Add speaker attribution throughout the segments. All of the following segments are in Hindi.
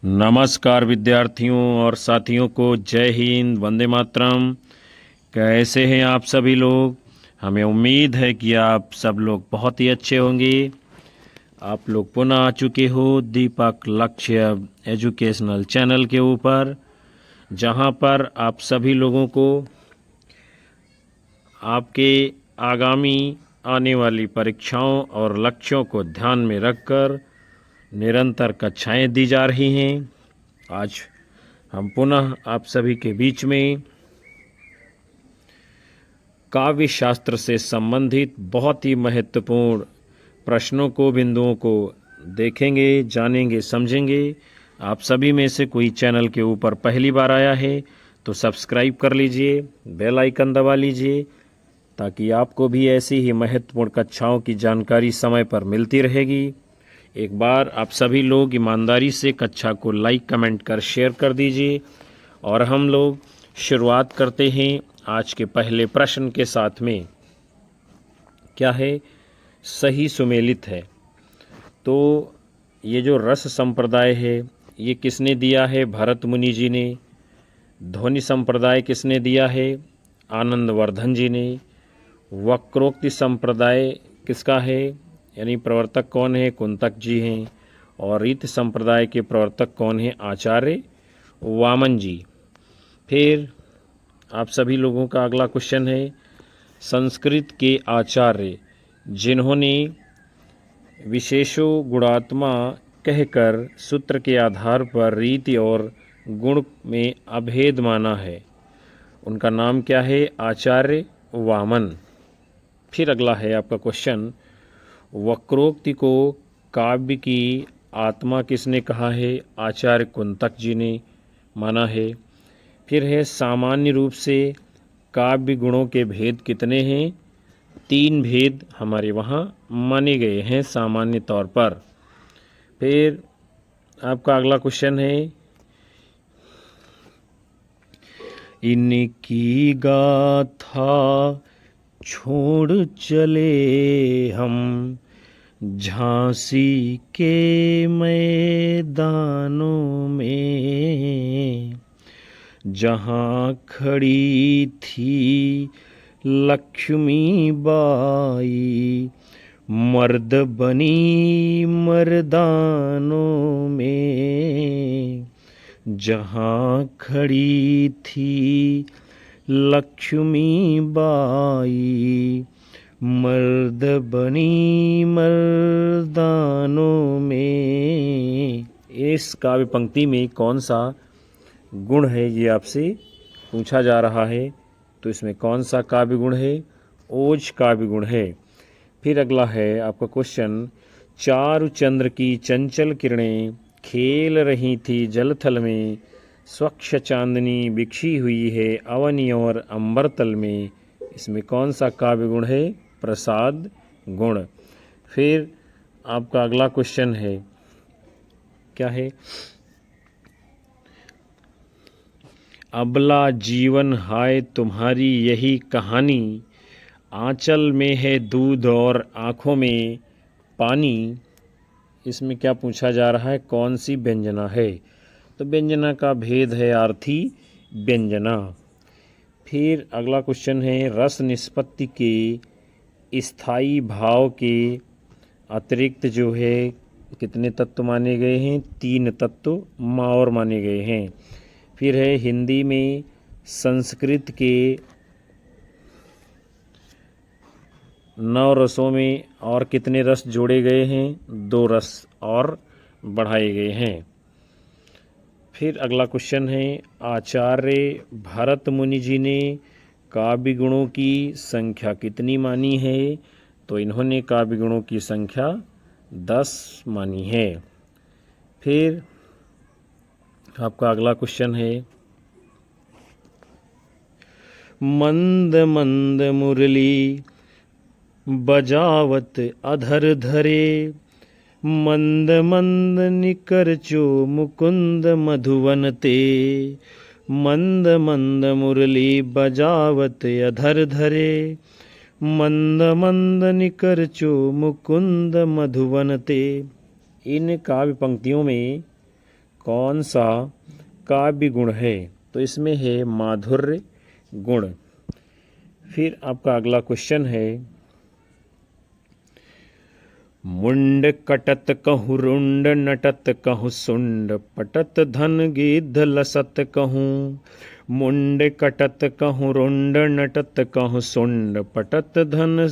Speaker 1: नमस्कार विद्यार्थियों और साथियों को जय हिंद, वंदे मातरम। कैसे हैं आप सभी लोग? हमें उम्मीद है कि आप सब लोग बहुत ही अच्छे होंगे। आप लोग पुनः आ चुके हो दीपक लक्ष्य एजुकेशनल चैनल के ऊपर, जहां पर आप सभी लोगों को आपके आगामी आने वाली परीक्षाओं और लक्ष्यों को ध्यान में रखकर निरंतर कक्षाएं दी जा रही हैं। आज हम पुनः आप सभी के बीच में काव्य शास्त्र से संबंधित बहुत ही महत्वपूर्ण प्रश्नों को, बिंदुओं को देखेंगे, जानेंगे, समझेंगे। आप सभी में से कोई चैनल के ऊपर पहली बार आया है तो सब्सक्राइब कर लीजिए, बेल आइकन दबा लीजिए, ताकि आपको भी ऐसी ही महत्वपूर्ण कक्षाओं की जानकारी समय पर मिलती रहेगी। एक बार आप सभी लोग ईमानदारी से कक्षा को लाइक, कमेंट कर शेयर कर दीजिए। और हम लोग शुरुआत करते हैं आज के पहले प्रश्न के साथ में। क्या है? सही सुमेलित है। तो ये जो रस संप्रदाय है, ये किसने दिया है? भरत मुनि जी ने। ध्वनि संप्रदाय किसने दिया है? आनंदवर्धन जी ने। वक्रोक्ति संप्रदाय किसका है, यानी प्रवर्तक कौन है? कुंतक जी हैं। और रीति संप्रदाय के प्रवर्तक कौन हैं? आचार्य वामन जी। फिर आप सभी लोगों का अगला क्वेश्चन है, संस्कृत के आचार्य जिन्होंने विशेषो गुणात्मा कहकर सूत्र के आधार पर रीति और गुण में अभेद माना है, उनका नाम क्या है? आचार्य वामन। फिर अगला है आपका क्वेश्चन, वक्रोक्ति को काव्य की आत्मा किसने कहा है? आचार्य कुंतक जी ने माना है। फिर है, सामान्य रूप से काव्य गुणों के भेद कितने हैं? 3 भेद हमारे वहाँ माने गए हैं सामान्य तौर पर। फिर आपका अगला क्वेश्चन है, इनकी गाथा छोड़ चले हम झांसी के मैदानों में, जहाँ खड़ी थी लक्ष्मी बाई मर्द बनी मर्दानों में, जहाँ खड़ी थी लक्ष्मी बाई मर्द बनी मर्दानों में। इस काव्य पंक्ति में कौन सा गुण है, ये आपसे पूछा जा रहा है। तो इसमें कौन सा काव्य गुण है? ओज काव्य गुण है। फिर अगला है आपका क्वेश्चन, चारु चंद्र की चंचल किरणें खेल रही थी जलथल में, स्वच्छ चांदनी बिछी हुई है अवनी और अंबरतल में, इसमें कौन सा काव्य गुण है? प्रसाद गुण। फिर आपका अगला क्वेश्चन है, क्या है? अबला जीवन हाय तुम्हारी यही कहानी, आंचल में है दूध और आँखों में पानी, इसमें क्या पूछा जा रहा है? कौन सी व्यंजना है? तो व्यंजना का भेद है आर्थी व्यंजना। फिर अगला क्वेश्चन है, रस निष्पत्ति के स्थायी भाव के अतिरिक्त जो है कितने तत्व माने गए हैं? 3 तत्व और माने गए हैं। फिर है, हिंदी में संस्कृत के 9 रसों में और कितने रस जोड़े गए हैं? 2 रस और बढ़ाए गए हैं। फिर अगला क्वेश्चन है, आचार्य भरत मुनि जी ने काव्य गुणों की संख्या कितनी मानी है? तो इन्होंने काव्य गुणों की संख्या 10 मानी है। फिर आपका अगला क्वेश्चन है, मंद मंद मुरली बजावत अधर धरे, मंद मंद निकरचो मुकुंद मधुवन ते, मंद मंद मुरली बजावत अधर धरे, मंद मंद निकरचो मुकुंद मधुवन ते। इन काव्य पंक्तियों में कौन सा काव्य गुण है? तो इसमें है माधुर्य गुण। फिर आपका अगला क्वेश्चन है, मुंड कटत कहूँ रुंड नटत कहूँ सुंड पटत धन गिद्ध लसत कहूँ। मुंड कटत कहूँ रुंड नटत कहूँ सुंड पटत धन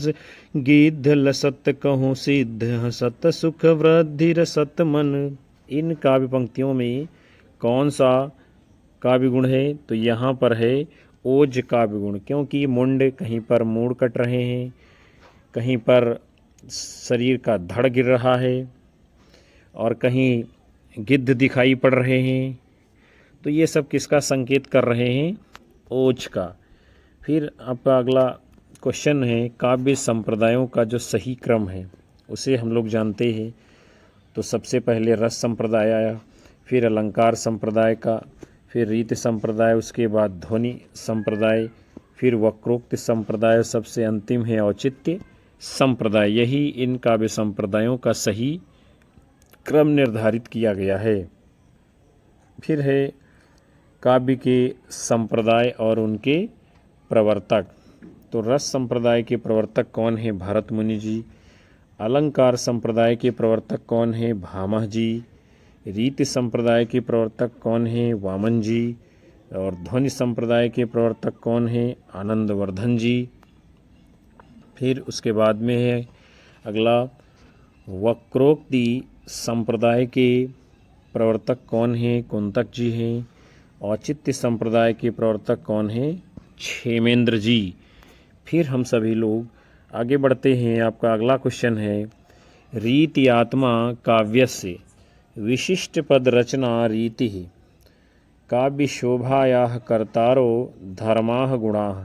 Speaker 1: गिद्ध लसत कहूँ। सिद्ध हसत सुख वृद्धि रसत मन। इन काव्य पंक्तियों में कौन सा काव्य गुण है? तो यहाँ पर है ओज काव्य गुण, क्योंकि मुंड कहीं पर मूड़ कट रहे हैं, कहीं पर शरीर का धड़ गिर रहा है और कहीं गिद्ध दिखाई पड़ रहे हैं। तो ये सब किसका संकेत कर रहे हैं? ओज का। फिर आपका अगला क्वेश्चन है, काव्य संप्रदायों का जो सही क्रम है उसे हम लोग जानते हैं। तो सबसे पहले रस संप्रदाय आया, फिर अलंकार संप्रदाय का, फिर रीति संप्रदाय, उसके बाद ध्वनि संप्रदाय, फिर वक्रोक्त संप्रदाय, सबसे अंतिम है औचित्य संप्रदाय। यही इन काव्य संप्रदायों का सही क्रम निर्धारित किया गया है। फिर है काव्य के संप्रदाय और उनके प्रवर्तक। तो रस संप्रदाय के प्रवर्तक कौन है? भरत मुनि जी। अलंकार संप्रदाय के प्रवर्तक कौन है? भामह जी। रीति संप्रदाय के प्रवर्तक कौन है? वामन जी। और ध्वनि संप्रदाय के प्रवर्तक कौन है? आनंदवर्धन जी। फिर उसके बाद में है अगला, वक्रोक्ति संप्रदाय के प्रवर्तक कौन है? कुंतक जी हैं। औचित्य संप्रदाय के प्रवर्तक कौन हैं? क्षेमेंद्र जी। फिर हम सभी लोग आगे बढ़ते हैं। आपका अगला क्वेश्चन है, रीति आत्मा काव्यस्य विशिष्ट पद रचना रीति काव्य शोभायाः कर्तारो धर्माः गुणाः।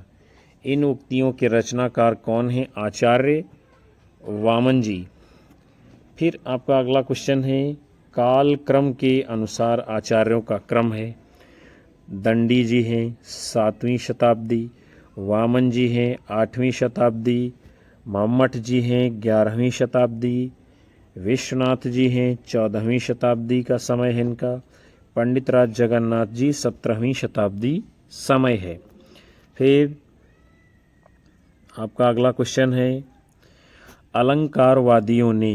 Speaker 1: इन उक्तियों के रचनाकार कौन हैं? आचार्य वामन जी। फिर आपका अगला क्वेश्चन है, काल क्रम के अनुसार आचार्यों का क्रम है। दंडी जी हैं 7वीं शताब्दी, वामन जी हैं 8वीं शताब्दी, मम्मट जी हैं 11वीं शताब्दी, विश्वनाथ जी हैं 14वीं शताब्दी का समय है इनका, पंडित राज जगन्नाथ जी 17वीं शताब्दी समय है। फिर आपका अगला क्वेश्चन है, अलंकारवादियों ने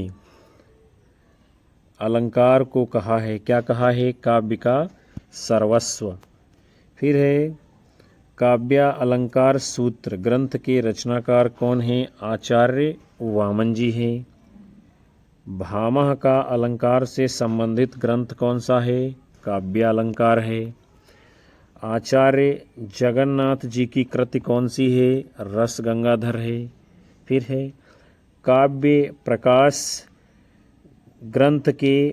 Speaker 1: अलंकार को कहा है, क्या कहा है? काव्य का सर्वस्व। फिर है, काव्य अलंकार सूत्र ग्रंथ के रचनाकार कौन हैं? आचार्य वामन जी हैं। भामह का अलंकार से संबंधित ग्रंथ कौन सा है? काव्य अलंकार है। आचार्य जगन्नाथ जी की कृति कौन सी है? रस गंगाधर है। फिर है, काव्य प्रकाश ग्रंथ के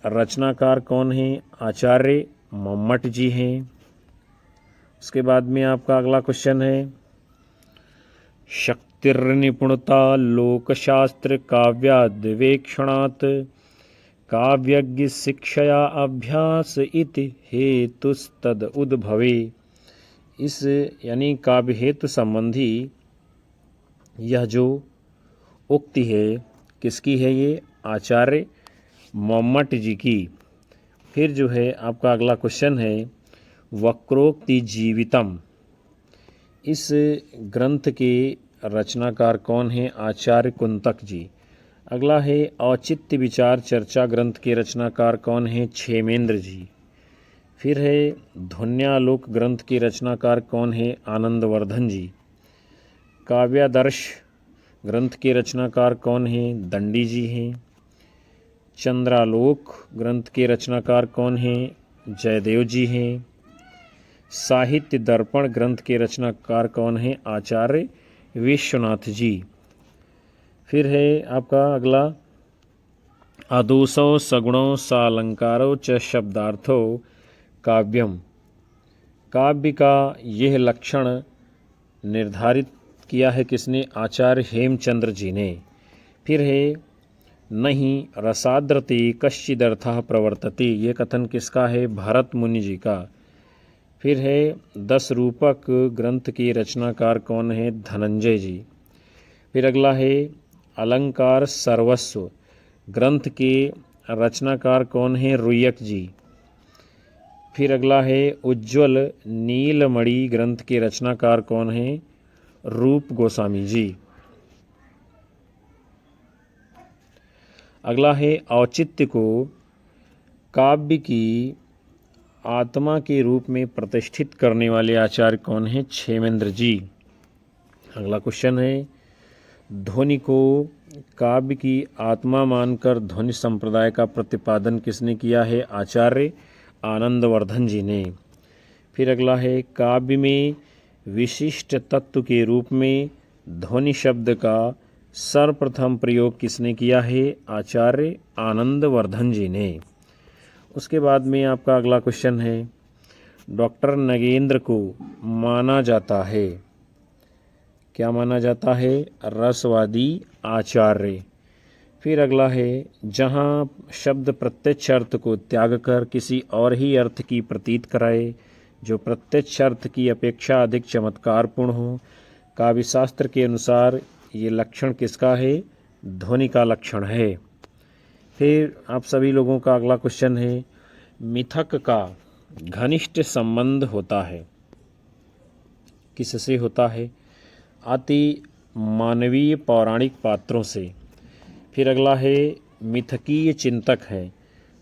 Speaker 1: रचनाकार कौन हैं? आचार्य मम्मट जी हैं। उसके बाद में आपका अगला क्वेश्चन है, शक्तिर्निपुणता लोकशास्त्र काव्याद्वेक्षणात् काव्यज्ञ शिक्षया अभ्यास इति हेतुस्तद उद्भवे। इस यानी काव्य हेतु संबंधी यह जो उक्ति है किसकी है? ये आचार्य मम्मट जी की। फिर जो है आपका अगला क्वेश्चन है, वक्रोक्ति जीवितम। इस ग्रंथ के रचनाकार कौन हैं? आचार्य कुंतक जी। अगला है, औचित्य विचार चर्चा ग्रंथ के रचनाकार कौन हैं? क्षेमेंद्र जी। फिर है, ध्वन्यालोक ग्रंथ के रचनाकार कौन हैं? आनंदवर्धन जी। काव्यादर्श ग्रंथ के रचनाकार कौन हैं? दंडी जी हैं। चंद्रालोक ग्रंथ के रचनाकार कौन हैं? जयदेव जी हैं। साहित्य दर्पण ग्रंथ के रचनाकार कौन हैं? आचार्य विश्वनाथ जी। फिर है आपका अगला, अदोषौ सगुणौ सालंकारो च शब्दार्थो काव्यम। काव्य का यह लक्षण निर्धारित किया है किसने? आचार्य हेमचंद्र जी ने। फिर है, नहीं रसाद्रते कश्चिदर्थः प्रवर्तते। ये कथन किसका है? भरत मुनि जी का। फिर है, 10 रूपक ग्रंथ के रचनाकार कौन है? धनंजय जी। फिर अगला है, अलंकार सर्वस्व ग्रंथ के रचनाकार कौन है? रुयक जी। फिर अगला है उज्ज्वल नीलमणि ग्रंथ के रचनाकार कौन है? रूप गोस्वामी जी। अगला है औचित्य को काव्य की आत्मा के रूप में प्रतिष्ठित करने वाले आचार्य कौन हैं? क्षेमेंद्र जी। अगला क्वेश्चन है ध्वनि को काव्य की आत्मा मानकर ध्वनि संप्रदाय का प्रतिपादन किसने किया है? आचार्य आनंदवर्धन जी ने। फिर अगला है काव्य में विशिष्ट तत्व के रूप में ध्वनि शब्द का सर्वप्रथम प्रयोग किसने किया है? आचार्य आनंदवर्धन जी ने। उसके बाद में आपका अगला क्वेश्चन है डॉक्टर नगेंद्र को माना जाता है, क्या माना जाता है? रसवादी आचार्य। फिर अगला है जहाँ शब्द प्रत्यक्ष अर्थ को त्याग कर किसी और ही अर्थ की प्रतीत कराए, जो प्रत्यक्ष अर्थ की अपेक्षा अधिक चमत्कारपूर्ण हो, काव्यशास्त्र के अनुसार ये लक्षण किसका है? ध्वनि का लक्षण है। फिर आप सभी लोगों का अगला क्वेश्चन है मिथक का घनिष्ठ संबंध होता है, किससे होता है? अति मानवीय पौराणिक पात्रों से। फिर अगला है मिथकीय चिंतक है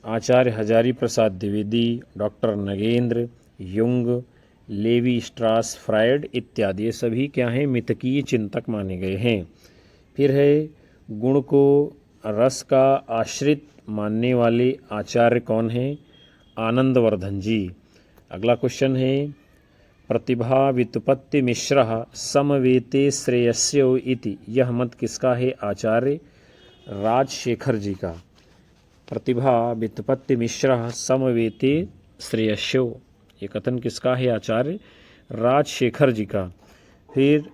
Speaker 1: Acharya Hazari Prasad Dwivedi, doctor Nagendra, Jung, Levi Strauss, Freud इत्यादि, ये सभी क्या हैं? मिथकीय चिंतक माने गए हैं। फिर है गुण को रस का आश्रित मानने वाले आचार्य कौन हैं? आनंदवर्धन जी। अगला क्वेश्चन है प्रतिभा व्युत्पत्ति मिश्रः समवेते श्रेयस्यो इति, यह मत किसका है? आचार्य राजशेखर जी का। प्रतिभा व्युत्पत्ति मिश्रः समवेते श्रेयस्यो, ये कथन किसका है? आचार्य राजशेखर जी का। फिर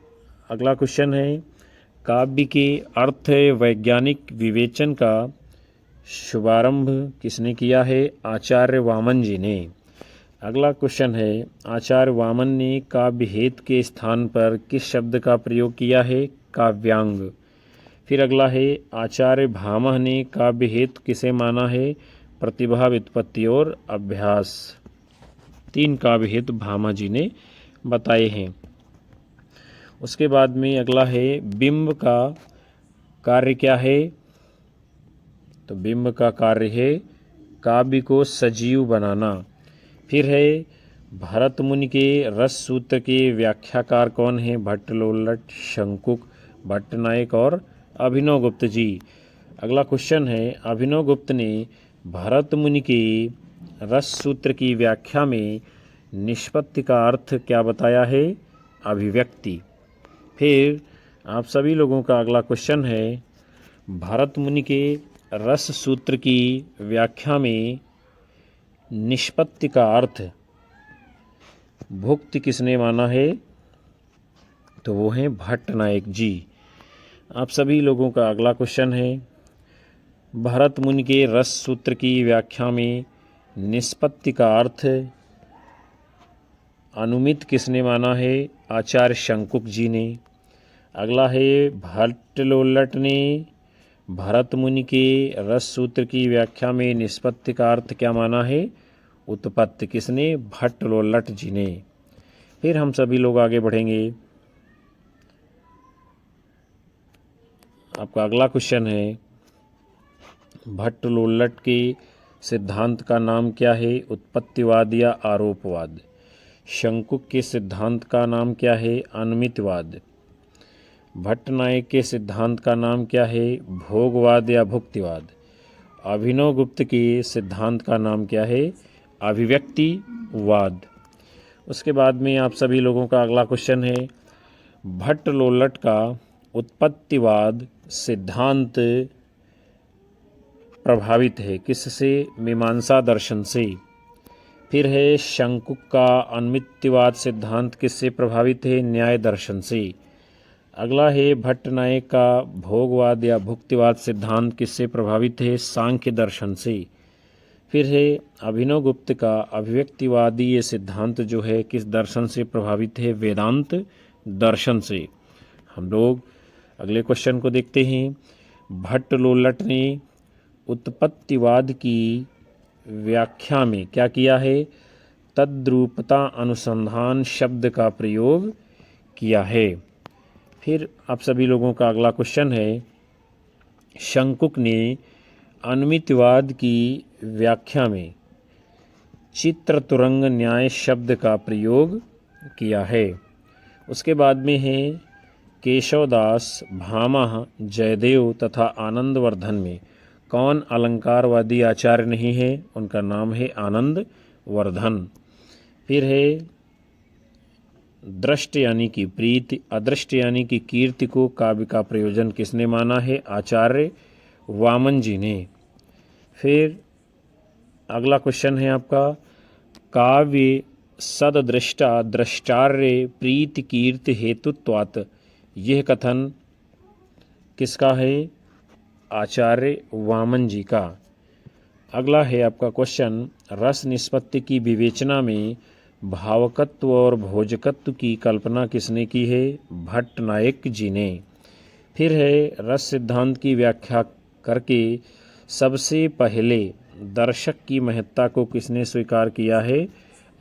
Speaker 1: अगला क्वेश्चन है काव्य के अर्थ वैज्ञानिक विवेचन का शुभारंभ किसने किया है? आचार्य वामन जी ने। अगला क्वेश्चन है आचार्य वामन ने काव्य हेतु के स्थान पर किस शब्द का प्रयोग किया है? काव्यांग। फिर अगला है आचार्य भामह ने काव्य हेतु किसे माना है? प्रतिभा व्युत्पत्ति और अभ्यास। 3 काव्य हेतु भामह जी ने बताए हैं। उसके बाद में अगला है बिंब का कार्य क्या है? तो बिंब का कार्य है काव्य को सजीव बनाना। फिर है भरत मुनि के रस सूत्र के व्याख्याकार कौन है? भट्टलोल्लट, शंकुक, भट्टनायक और अभिनव गुप्त जी। अगला क्वेश्चन है अभिनव गुप्त ने भरत मुनि के रस सूत्र की व्याख्या में निष्पत्ति का अर्थ क्या बताया है? अभिव्यक्ति। फिर आप सभी लोगों का अगला क्वेश्चन है भरत मुनि के रस सूत्र की व्याख्या में निष्पत्ति का अर्थ भुक्ति किसने माना है? तो वो हैं भट्टनायक जी। आप सभी लोगों का अगला क्वेश्चन है भरत मुनि के रस सूत्र की व्याख्या में निष्पत्ति का अर्थ अनुमित किसने माना है? आचार्य शंकुक जी ने। अगला है भट्टलोल्लट ने भरत मुनि के रस सूत्र की व्याख्या में निष्पत्ति का अर्थ क्या माना है? उत्पत्ति। किसने? भट्टलोल्लट जी ने। फिर हम सभी लोग आगे बढ़ेंगे। आपका अगला क्वेश्चन है भट्टलोल्लट के सिद्धांत का नाम क्या है? उत्पत्तिवाद या आरोपवाद। शंकुक के सिद्धांत का नाम क्या है? अनुमितवाद। भट्टनायक के सिद्धांत का नाम क्या है? भोगवाद या भुक्तिवाद। अभिनव गुप्त के सिद्धांत का नाम क्या है? अभिव्यक्तिवाद। उसके बाद में आप सभी लोगों का अगला क्वेश्चन है भट्टलोल्लट का उत्पत्तिवाद सिद्धांत प्रभावित है किससे? मीमांसा दर्शन से। फिर है शंकुक का अनुमितवाद सिद्धांत किससे प्रभावित है? न्याय दर्शन से। अगला है भट्टनायक का भोगवाद या भुक्तिवाद सिद्धांत किससे प्रभावित है? सांख्य दर्शन से। फिर है अभिनव गुप्त का अभिव्यक्तिवादी ये सिद्धांत जो है किस दर्शन से प्रभावित है? वेदांत दर्शन से। हम लोग अगले क्वेश्चन को देखते हैं भट्टलोल्लट ने उत्पत्तिवाद की व्याख्या में क्या किया है? तद्रूपता अनुसंधान शब्द का प्रयोग किया है। फिर आप सभी लोगों का अगला क्वेश्चन है, शंकुक ने अनुमितिवाद की व्याख्या में चित्रतुरंग न्याय शब्द का प्रयोग किया है। उसके बाद में है, केशवदास, भामह, जयदेव तथा आनंदवर्धन में कौन अलंकारवादी आचार्य नहीं है? उनका नाम है आनंदवर्धन। फिर है, दृष्ट यानी कि प्रीति, अदृष्ट यानी कि कीर्ति को काव्य का प्रयोजन किसने माना है? आचार्य वामन जी ने। फिर अगला क्वेश्चन है आपका, काव्य सददृष्टा द्रष्टार्य प्रीति कीर्ति हेतुत्वात्, यह कथन किसका है? आचार्य वामन जी का। अगला है आपका क्वेश्चन, रस निष्पत्ति की विवेचना में भावकत्व और भोजकत्व की कल्पना किसने की है? भट्टनायक जी ने। फिर है, रस सिद्धांत की व्याख्या करके सबसे पहले दर्शक की महत्ता को किसने स्वीकार किया है?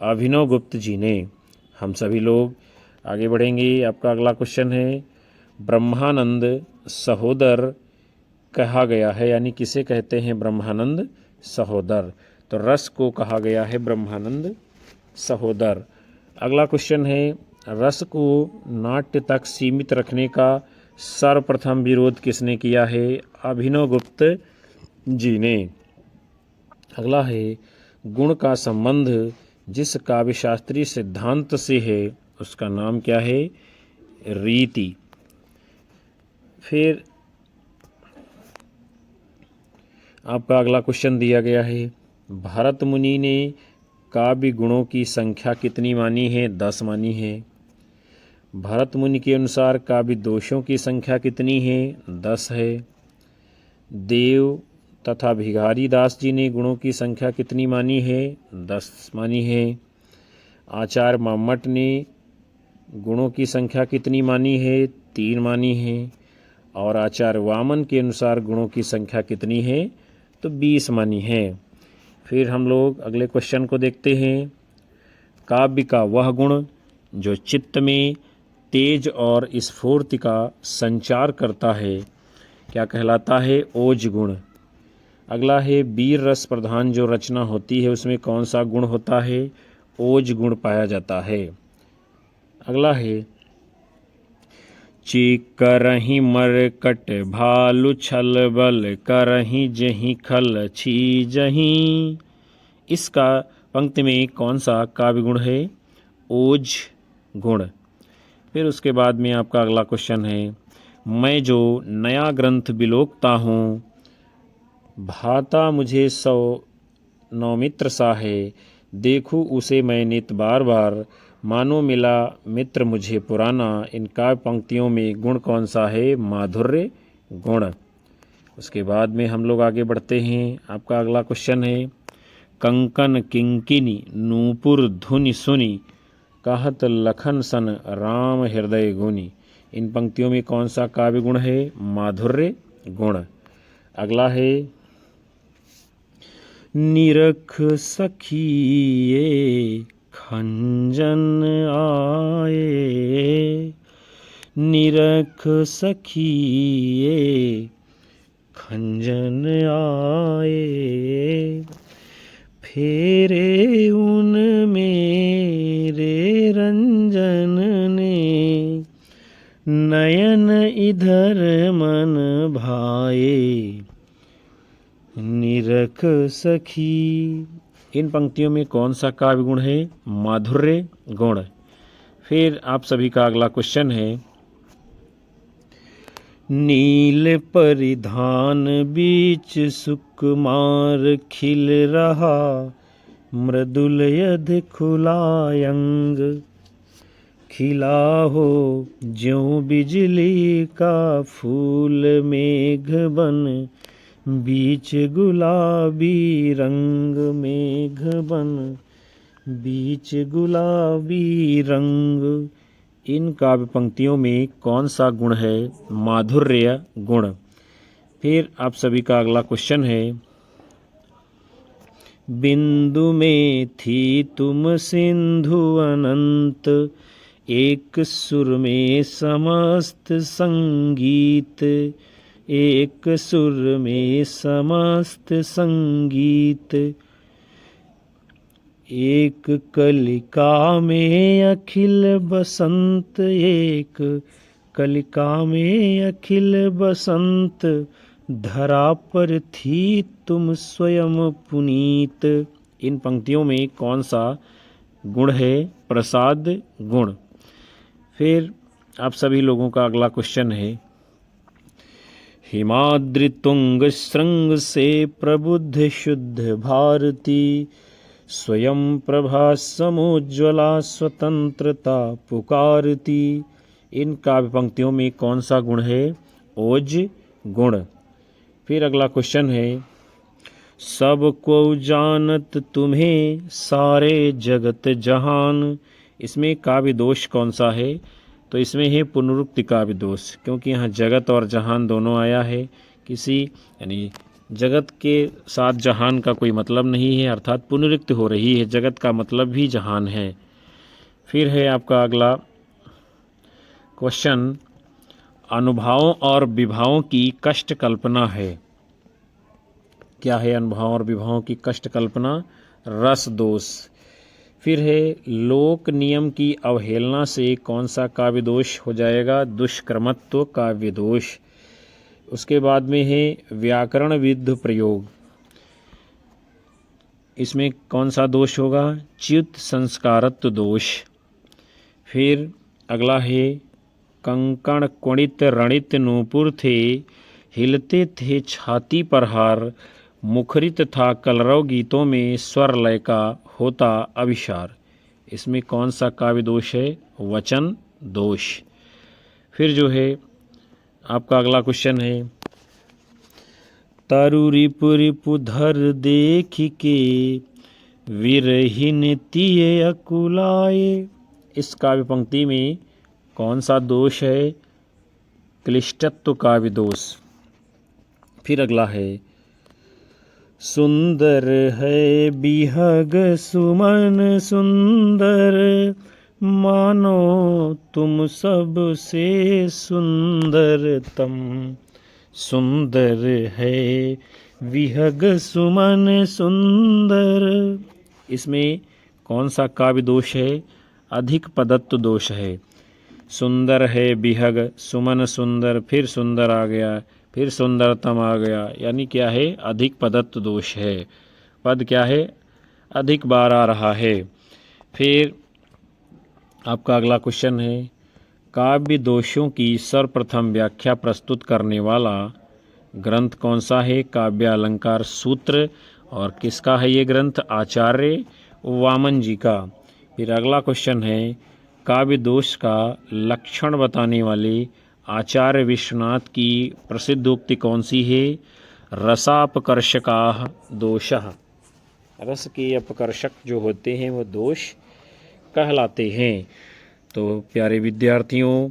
Speaker 1: अभिनवगुप्त जी ने। हम सभी लोग आगे बढ़ेंगे। आपका अगला क्वेश्चन है, ब्रह्मानंद सहोदर कहा गया है, यानी किसे कहते हैं ब्रह्मानंद सहोदर? तो रस को कहा गया है ब्रह्मानंद सहोदर। अगला क्वेश्चन है, रस को नाट्य तक सीमित रखने का सर्वप्रथम विरोध किसने किया है? अभिनवगुप्त जी ने। अगला है, गुण का संबंध जिस काव्यशास्त्रीय सिद्धांत से है उसका नाम क्या है? रीति। फिर आपका अगला क्वेश्चन दिया गया है, भरत मुनि ने काव्य गुणों की संख्या कितनी मानी है? 10 मानी है। भरत मुनि के अनुसार काव्य दोषों की संख्या कितनी है? 10 है। देव तथा भिखारी दास जी ने गुणों की संख्या कितनी मानी है? 10 मानी है। आचार्य माम्मट ने गुणों की संख्या कितनी मानी है? 3 मानी है। और आचार्य वामन के अनुसार गुणों की संख्या कितनी है? तो 20 मानी है। फिर हम लोग अगले क्वेश्चन को देखते हैं, काव्य का वह गुण जो चित्त में तेज और स्फूर्ति का संचार करता है क्या कहलाता है? ओज गुण। अगला है, वीर रस प्रधान जो रचना होती है उसमें कौन सा गुण होता है? ओज गुण पाया जाता है। अगला है, चीक करही मरकट भालु छल बल करही जही खल छी जही, इसका पंक्ति में कौन सा काव्य गुण है? ओज गुण। फिर उसके बाद में आपका अगला क्वेश्चन है, मैं जो नया ग्रंथ बिलोकता हूँ भाता मुझे सौ नौमित्र सा है, देखूँ उसे मैं नित बार बार, मानो मिला मित्र मुझे पुराना, इन काव्य पंक्तियों में गुण कौन सा है? माधुर्य गुण। उसके बाद में हम लोग आगे बढ़ते हैं। आपका अगला क्वेश्चन है, कंकन किंकिनी नूपुर धुनि सुनी, कहत लखन सन राम हृदय गुनी, इन पंक्तियों में कौन सा काव्य गुण है? माधुर्य गुण। अगला है, निरख सखिए खंजन आए, निरख सखिए खंजन आए, फेरे उन मेरे रंजन ने, नयन इधर मन भाए, निरख सखी, इन पंक्तियों में कौन सा काव्य गुण है? माधुर्य गुण। फिर आप सभी का अगला क्वेश्चन है, नील परिधान बीच सुकुमार खिल रहा, मृदुल यद खुलायंग, खिला हो ज्यों बिजली का फूल मेघ बन, बीच गुलाबी रंग मेघ बन, बीच गुलाबी रंग, इन काव्य पंक्तियों में कौन सा गुण है? माधुर्य गुण। फिर आप सभी का अगला क्वेश्चन है, बिंदु में थी तुम सिंधु अनंत, एक सुर में समस्त संगीत, एक सुर में समस्त संगीत, एक कलिका में अखिल बसंत, एक कलिका में अखिल बसंत, धरा पर थी तुम स्वयं पुनीत। इन पंक्तियों में कौन सा गुण है? प्रसाद गुण। फिर आप सभी लोगों का अगला क्वेश्चन है, हिमाद्रि तुंग श्रृंग से प्रबुद्ध शुद्ध भारती, स्वयं प्रभा समुज्ज्वला स्वतंत्रता पुकारती। इन काव्य पंक्तियों में कौन सा गुण है? ओज गुण। फिर अगला क्वेश्चन है, सब को जानत तुम्हें सारे जगत जहान। इसमें काव्य दोष कौन सा है? तो इसमें है पुनरुक्ति काव्य दोष, क्योंकि यहाँ जगत और जहान दोनों आया है। किसी यानी जगत के साथ जहान का कोई मतलब नहीं है, अर्थात पुनरुक्ति हो रही है, जगत का मतलब भी जहान है। फिर है आपका अगला क्वेश्चन, अनुभवों और विभावों की कष्ट कल्पना है। क्या है अनुभवों और विभावों की कष्ट कल्पना? रस दोष। फिर है लोक नियम की अवहेलना से कौन सा काव्य दोष हो जाएगा? दुष्कर्मत्व काव्य दोष। उसके बाद में है व्याकरण विरुद्ध प्रयोग। इसमें कौन सा दोष होगा? च्युत संस्कारत्व दोष। फिर अगला है, कंकण कुणित रणित नूपुर थे, हिलते थे छाती पर हार, मुखरित था कलरव गीतों में स्वर लय का होता अभिसार। इसमें कौन सा काव्य दोष है? वचन दोष। फिर जो है आपका अगला क्वेश्चन है, तरु रिपु रिपु धर देख के, विरहिन तिये अकुलाए। इस काव्य पंक्ति में कौन सा दोष है? क्लिष्टत्व काव्य दोष। फिर अगला है, सुंदर है बिहग सुमन सुंदर, मानो तुम सबसे सुंदरतम। सुंदर है विहग सुमन सुंदर। इसमें कौन सा काव्य दोष है? अधिक पदत्व दोष है। सुंदर है बिहग, सुमन सुंदर, फिर सुंदर आ गया, फिर सुंदरतम आ गया, यानी क्या है? अधिक पदत्व दोष है। पद क्या है? अधिक बार आ रहा है। फिर आपका अगला क्वेश्चन है, काव्य दोषों की सर्वप्रथम व्याख्या प्रस्तुत करने वाला ग्रंथ कौन सा है? काव्य अलंकार सूत्र। और किसका है ये ग्रंथ? आचार्य वामन जी का। फिर अगला क्वेश्चन है, काव्य दोष का लक्षण बताने वाले आचार्य विश्वनाथ की प्रसिद्ध उक्ति कौन सी है? रसापकर्षकाः दोषः। रस के अपकर्षक जो होते हैं वो दोष कहलाते हैं। तो प्यारे विद्यार्थियों,